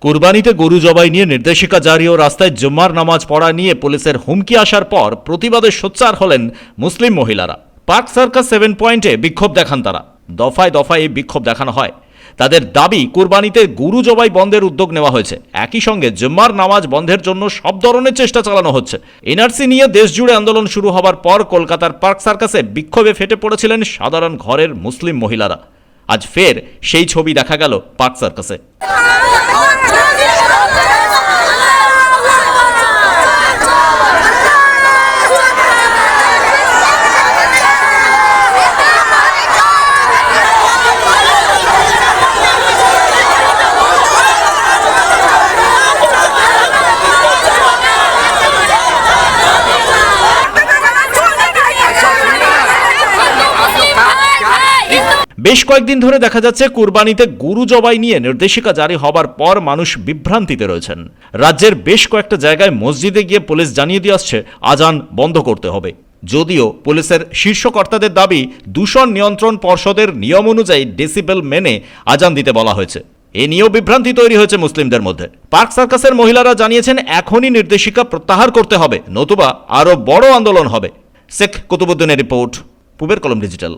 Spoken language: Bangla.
কুরবানিতে গরু জবাই নিয়ে নির্দেশিকা জারি ও রাস্তায় জুম্মার নামাজ পড়া নিয়ে পুলিশের হুমকি আসার পর প্রতিবাদে সোচ্চার হলেন মুসলিম মহিলারা। পার্ক সার্কাস 7 পয়েন্টে বিক্ষোভ দেখান তারা। দফায় দফায় এই বিক্ষোভ দেখানো হয়। তাদের দাবি, কুরবানিতে গরু জবাই বন্ধের উদ্যোগ নেওয়া হয়েছে, একই সঙ্গে জুম্মার নামাজ বন্ধের জন্য সব ধরনের চেষ্টা চালানো হচ্ছে। এনআরসি নিয়ে দেশজুড়ে আন্দোলন শুরু হবার পর কলকাতার পার্ক সার্কাসে বিক্ষোভে ফেটে পড়েছিলেন সাধারণ ঘরের মুসলিম মহিলারা। আজ ফের সেই ছবি দেখা গেল পার্ক সার্কাসে। বেশ কয়েকদিন ধরে দেখা যাচ্ছে কুরবানিতে গরু জবাই নিয়ে নির্দেশিকা জারি হবার পর মানুষ বিভ্রান্তিতে রয়েছেন। রাজ্যের বেশ কয়েকটা জায়গায় মসজিদে গিয়ে পুলিশ জানিয়ে দিয়ে আসছে আজান বন্ধ করতে হবে। যদিও পুলিশের শীর্ষ কর্তাদের দাবি, দূষণ নিয়ন্ত্রণ পর্ষদের নিয়ম অনুযায়ী ডেসিবেল মেনে আজান দিতে বলা হয়েছে। এ নিয়েও বিভ্রান্তি তৈরি হয়েছে মুসলিমদের মধ্যে। পার্ক সার্কাসের মহিলারা জানিয়েছেন এখনই নির্দেশিকা প্রত্যাহার করতে হবে, নতুবা আরও বড় আন্দোলন হবে। শেখ কুতুবুদ্দিনের রিপোর্ট, পূবের কলম ডিজিটাল।